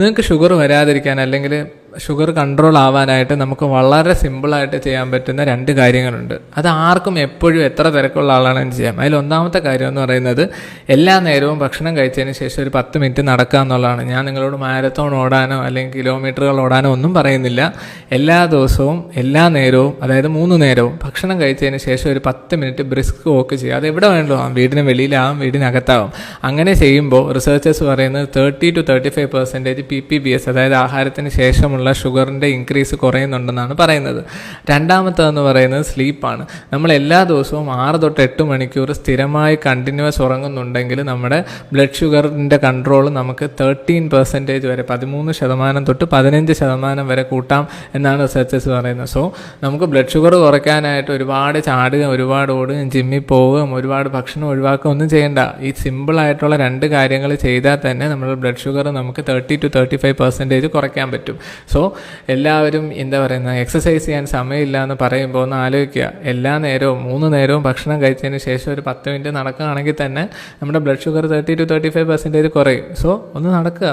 നിങ്ങൾക്ക് ഷുഗർ വരാതിരിക്കാൻ അല്ലെങ്കിൽ ഷുഗർ കൺട്രോൾ ആവാനായിട്ട് നമുക്ക് വളരെ സിമ്പിളായിട്ട് ചെയ്യാൻ പറ്റുന്ന 2 കാര്യങ്ങളുണ്ട്. അത് ആർക്കും എപ്പോഴും എത്ര തിരക്കുള്ള ആളാണെന്ന് ചെയ്യാം. അതിൽ ഒന്നാമത്തെ കാര്യം എന്ന് പറയുന്നത് എല്ലാ നേരവും ഭക്ഷണം കഴിച്ചതിന് ശേഷം ഒരു 10 മിനിറ്റ് നടക്കുക എന്നുള്ളതാണ്. ഞാൻ നിങ്ങളോട് മാരത്തോൺ ഓടാനോ അല്ലെങ്കിൽ കിലോമീറ്ററുകൾ ഓടാനോ ഒന്നും പറയുന്നില്ല. എല്ലാ ദിവസവും എല്ലാ നേരവും, അതായത് 3 നേരവും ഭക്ഷണം കഴിച്ചതിന് ശേഷം ഒരു 10 മിനിറ്റ് ബ്രിസ്ക് വോക്ക് ചെയ്യുക. അത് എവിടെ വേണ്ടോ, വീടിന് വെളിയിലാവും, വീടിനകത്താവും. അങ്ങനെ ചെയ്യുമ്പോൾ റിസർച്ചേഴ്സ് പറയുന്നത് 30-35% PPBS, അതായത് ആഹാരത്തിന് ശേഷമുള്ള ഷുഗറിൻ്റെ ഇൻക്രീസ് കുറയുന്നുണ്ടെന്നാണ് പറയുന്നത്. രണ്ടാമത്തതെന്ന് പറയുന്നത് സ്ലീപ്പാണ്. നമ്മൾ എല്ലാ ദിവസവും 6-8 മണിക്കൂർ സ്ഥിരമായി കണ്ടിന്യൂസ് ഉറങ്ങുന്നുണ്ടെങ്കിൽ നമ്മുടെ ബ്ലഡ് ഷുഗറിൻ്റെ കൺട്രോൾ നമുക്ക് 13% വരെ, 13% തൊട്ട് 15% വരെ കൂട്ടാം എന്നാണ് റിസർച്ചേഴ്സ് പറയുന്നത്. സോ നമുക്ക് ബ്ലഡ് ഷുഗർ കുറയ്ക്കാനായിട്ട് ഒരുപാട് ചാടുക, ഒരുപാട് ഓടുക, ജിമ്മിൽ പോവുകയും ഒരുപാട് ഭക്ഷണം ഒഴിവാക്കുക ഒന്നും ചെയ്യേണ്ട. ഈ സിമ്പിളായിട്ടുള്ള 2 കാര്യങ്ങൾ ചെയ്താൽ തന്നെ നമ്മുടെ ബ്ലഡ് ഷുഗർ നമുക്ക് 30-35% കുറയ്ക്കാൻ പറ്റും. സോ എല്ലാവരും എക്സസൈസ് ചെയ്യാൻ സമയമില്ല എന്ന് പറയുമ്പോൾ ഒന്ന് ആലോചിക്കുക. എല്ലാ നേരവും 3 നേരവും ഭക്ഷണം കഴിച്ചതിന് ശേഷം ഒരു 10 മിനിറ്റ് നടക്കുകയാണെങ്കിൽ തന്നെ നമ്മുടെ ബ്ലഡ് ഷുഗർ 30-35% കുറയും. സോ ഒന്ന് നടക്കുക.